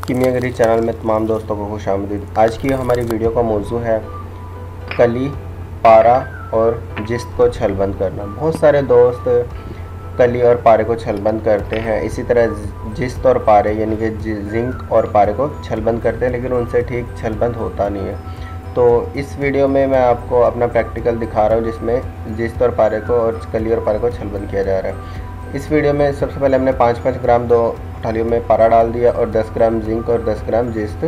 कीमियागरी channel में तमाम दोस्तों को खुशामदीद। आज की हमारी वीडियो का मौजू है कली, पारा और जिस्त को छलबंद करना। बहुत सारे दोस्त कली और पारे को छलबंद करते हैं, इसी तरह जिस्त और पारे यानी कि जिंक और पारे को छलबंद करते हैं, लेकिन उनसे ठीक छलबंद होता नहीं है। तो इस वीडियो में मैं आपको अपना प्रैक्टिकल दिखा रहा हूँ जिसमें जिस्त और पारे को और कली और पारे को छलबंद किया जा रहा है। इस वीडियो में सबसे पहले हमने 5-5 ग्राम 2 थालियों में पारा डाल दिया और 10 ग्राम जिंक और 10 ग्राम जिस्त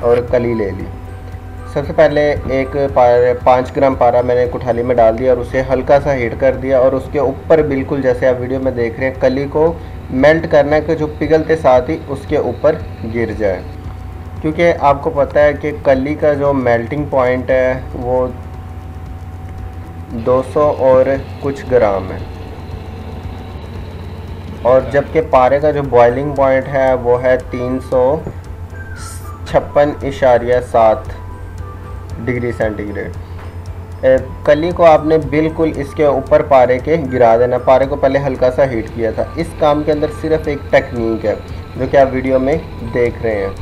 और कली ले ली। सबसे पहले 5 ग्राम पारा मैंने एक थाली में डाल दिया और उसे हल्का सा हीट कर दिया और उसके ऊपर बिल्कुल जैसे आप वीडियो में देख रहे हैं कली को मेल्ट करना है कि जो पिघलते साथ ही उसके ऊपर गिर जाए, क्योंकि आपको पता है कि कली का जो मेल्टिंग पॉइंट है वो 200 और कुछ ग्राम है, और जबकि पारे का जो बॉइलिंग पॉइंट है वो है 356.7 डिग्री सेंटीग्रेड। कली को आपने बिल्कुल इसके ऊपर पारे के गिरा देना। पारे को पहले हल्का सा हीट किया था। इस काम के अंदर सिर्फ एक टेक्निक है जो कि आप वीडियो में देख रहे हैं।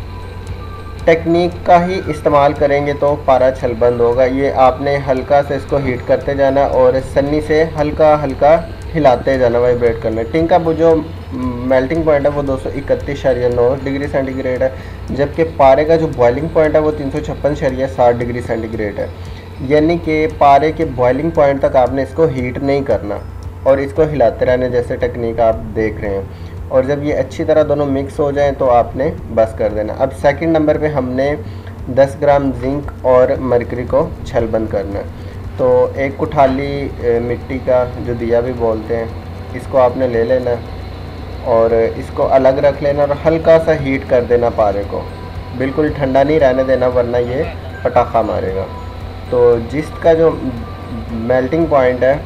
टेक्निक का ही इस्तेमाल करेंगे तो पारा छलबंद होगा। ये आपने हल्का से इसको हीट करते जाना और सन्नी से हल्का हल्का हिलाते जाना, वाइब्रेट करना। टिंग का वो जो मेल्टिंग पॉइंट है वो 231.9 डिग्री सेंटीग्रेड है, जबकि पारे का जो बॉइलिंग पॉइंट है वो 356.7 डिग्री सेंटीग्रेड है। यानी कि पारे के बॉइलिंग पॉइंट तक आपने इसको हीट नहीं करना और इसको हिलाते रहने जैसे टेक्निक आप देख रहे हैं। और जब ये अच्छी तरह दोनों मिक्स हो जाएं तो आपने बस कर देना। अब सेकंड नंबर पे हमने 10 ग्राम जिंक और मरकरी को छलबंद करना है। तो एक कुठाली मिट्टी का जो दिया भी बोलते हैं, इसको आपने ले लेना और इसको अलग रख लेना और हल्का सा हीट कर देना पारे को। बिल्कुल ठंडा नहीं रहने देना वरना ये पटाखा मारेगा। तो जिस्त का जो मेल्टिंग पॉइंट है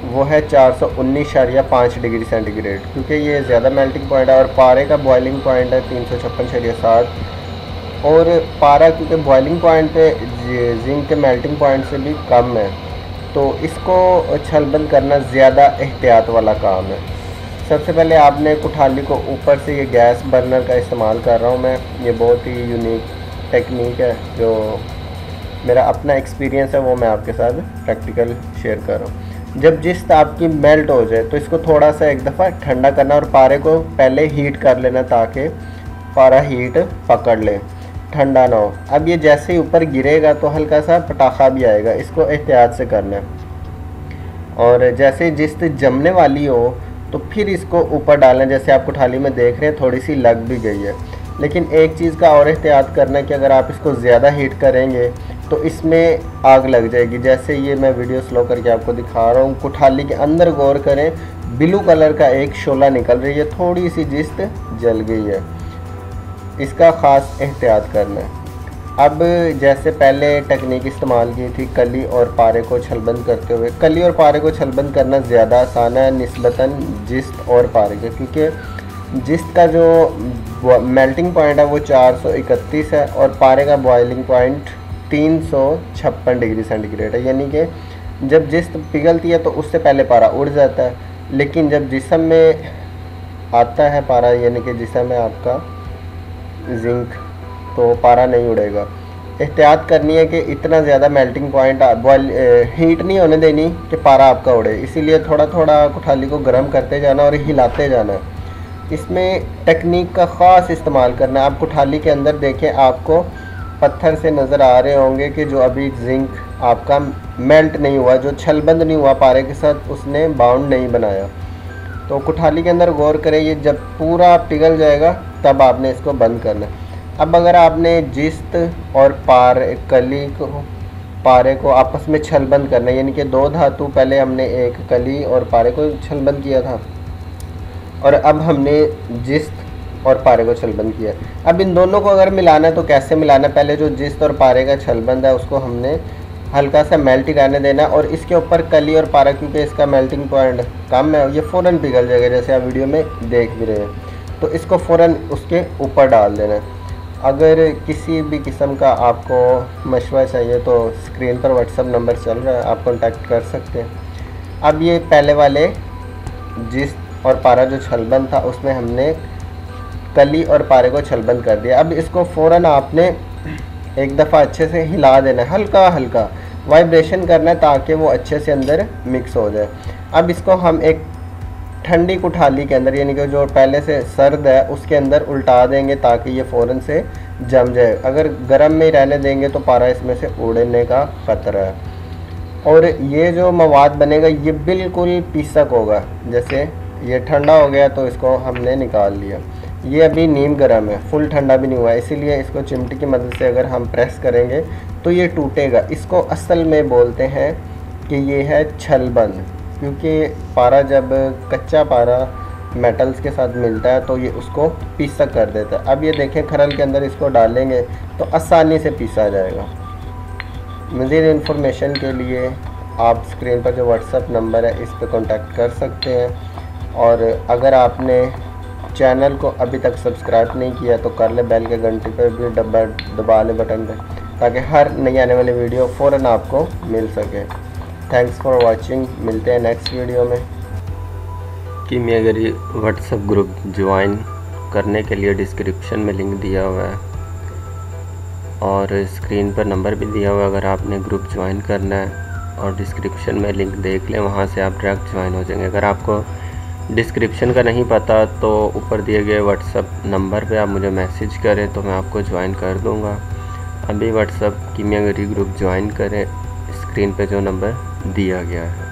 वो है 419.5 डिग्री सेंटीग्रेड, क्योंकि ये ज़्यादा मेल्टिंग पॉइंट है, और पारे का बॉइलिंग पॉइंट है 356.7। और पारा क्योंकि बॉइलिंग पॉइंट पे जिंक के मेल्टिंग पॉइंट से भी कम है, तो इसको छलबंद करना ज़्यादा एहतियात वाला काम है। सबसे पहले आपने कुठाली को ऊपर से, ये गैस बर्नर का इस्तेमाल कर रहा हूँ मैं, ये बहुत ही यूनिक टेक्निक है, जो मेरा अपना एक्सपीरियंस है वो मैं आपके साथ प्रैक्टिकल शेयर कर रहा हूँ। जब जिस्त आपकी मेल्ट हो जाए तो इसको थोड़ा सा एक दफ़ा ठंडा करना और पारे को पहले हीट कर लेना ताकि पारा हीट पकड़ ले, ठंडा ना हो। अब ये जैसे ही ऊपर गिरेगा तो हल्का सा पटाखा भी आएगा, इसको एहतियात से करना है। और जैसे जिस्त जमने वाली हो तो फिर इसको ऊपर डालना, जैसे आप कुठाली में देख रहे हैं थोड़ी सी लग भी गई है। लेकिन एक चीज़ का और एहतियात करना है कि अगर आप इसको ज़्यादा हीट करेंगे तो इसमें आग लग जाएगी। जैसे ये मैं वीडियो स्लो करके आपको दिखा रहा हूँ, कुठाली के अंदर गौर करें, ब्लू कलर का एक शोला निकल रही है, थोड़ी सी जिस्त जल गई है। इसका ख़ास एहतियात करना है। अब जैसे पहले टेक्निक इस्तेमाल की थी कली और पारे को छलबंद करते हुए, कली और पारे को छलबंद करना ज़्यादा आसान है निस्बतन जिस्त और पारे के, क्योंकि जिस्त का जो मेल्टिंग पॉइंट है वो 431 है और पारे का बॉइलिंग पॉइंट 356 डिग्री सेंटीग्रेड है। यानी कि जब जिस्त पिघलती है तो उससे पहले पारा उड़ जाता है, लेकिन जब जिस्म में आता है पारा, यानी कि जिस्म में आपका जिंक, तो पारा नहीं उड़ेगा। एहतियात करनी है कि इतना ज़्यादा मेल्टिंग पॉइंट हीट नहीं होने देनी कि पारा आपका उड़े, इसीलिए थोड़ा थोड़ा कुठाली को गर्म करते जाना और हिलाते जाना। इसमें टेक्निक का ख़ास इस्तेमाल करना है। आप कुठाली के अंदर देखें, आपको पत्थर से नज़र आ रहे होंगे कि जो अभी जिंक आपका मेल्ट नहीं हुआ, जो छलबंद नहीं हुआ पारे के साथ, उसने बाउंड नहीं बनाया। तो कुठाली के अंदर गौर करें, ये जब पूरा पिघल जाएगा तब आपने इसको बंद करना है। अब अगर आपने जिस्त और कली को, पारे को आपस में छलबंद करना है, यानी कि 2 धातु, पहले हमने एक कली और पारे को छलबंद किया था और अब हमने जिस्त और पारे को छलबंद किया। अब इन दोनों को अगर मिलाना है तो कैसे मिलाना है? पहले जो जिस्त और पारे का छलबंद है उसको हमने हल्का सा मेल्ट ही रहने देना और इसके ऊपर कली और पारा, क्योंकि इसका मेल्टिंग पॉइंट कम है, ये फ़ौरन पिघल जाएगा जैसे आप वीडियो में देख भी रहे हैं। तो इसको फ़ौरन उसके ऊपर डाल देना। अगर किसी भी किस्म का आपको मशवरा चाहिए तो स्क्रीन पर व्हाट्सअप नंबर चल रहा है, आप कॉन्टैक्ट कर सकते हैं। अब ये पहले वाले जिस्त और पारा जो छलबंद था उसमें हमने कली और पारे को छलबंद कर दिया। अब इसको फ़ौरन आपने एक दफ़ा अच्छे से हिला देना है, हल्का हल्का वाइब्रेशन करना है ताकि वो अच्छे से अंदर मिक्स हो जाए। अब इसको हम एक ठंडी कुठाली के अंदर, यानी कि जो पहले से सर्द है उसके अंदर उल्टा देंगे ताकि ये फ़ौरन से जम जाए। अगर गर्म में ही रहने देंगे तो पारा इसमें से उड़ने का ख़तरा है। और ये जो मवाद बनेगा ये बिल्कुल पीसक होगा। जैसे ये ठंडा हो गया तो इसको हमने निकाल लिया। ये अभी नीम गर्म है, फुल ठंडा भी नहीं हुआ, इसीलिए इसको चिमटी की मदद से अगर हम प्रेस करेंगे तो ये टूटेगा। इसको असल में बोलते हैं कि ये है छलबंद, क्योंकि पारा जब कच्चा पारा मेटल्स के साथ मिलता है तो ये उसको पीसक कर देता है। अब ये देखें खरल के अंदर इसको डालेंगे तो आसानी से पीसा जाएगा। मज़ीद इन्फॉर्मेशन के लिए आप स्क्रीन पर जो व्हाट्सएप नंबर है इस पर कांटेक्ट कर सकते हैं। और अगर आपने चैनल को अभी तक सब्सक्राइब नहीं किया तो कर ले, बेल के घंटी पर भी दबा ले बटन पर, ताकि हर नई आने वाली वीडियो फ़ौरन आपको मिल सके। थैंक्स फॉर वाचिंग, मिलते हैं नेक्स्ट वीडियो में। कीमियागरी व्हाट्सएप ग्रुप ज्वाइन करने के लिए डिस्क्रिप्शन में लिंक दिया हुआ है और स्क्रीन पर नंबर भी दिया हुआ है। अगर आपने ग्रुप ज्वाइन करना है और डिस्क्रिप्शन में लिंक देख लें, वहाँ से आप डायरेक्ट ज्वाइन हो जाएंगे। अगर आपको डिस्क्रिप्शन का नहीं पता तो ऊपर दिए गए व्हाट्सएप नंबर पे आप मुझे मैसेज करें तो मैं आपको ज्वाइन कर दूँगा। अभी व्हाट्सएप कीमियागरी ग्रुप ज्वाइन करें, स्क्रीन पे जो नंबर दिया गया है।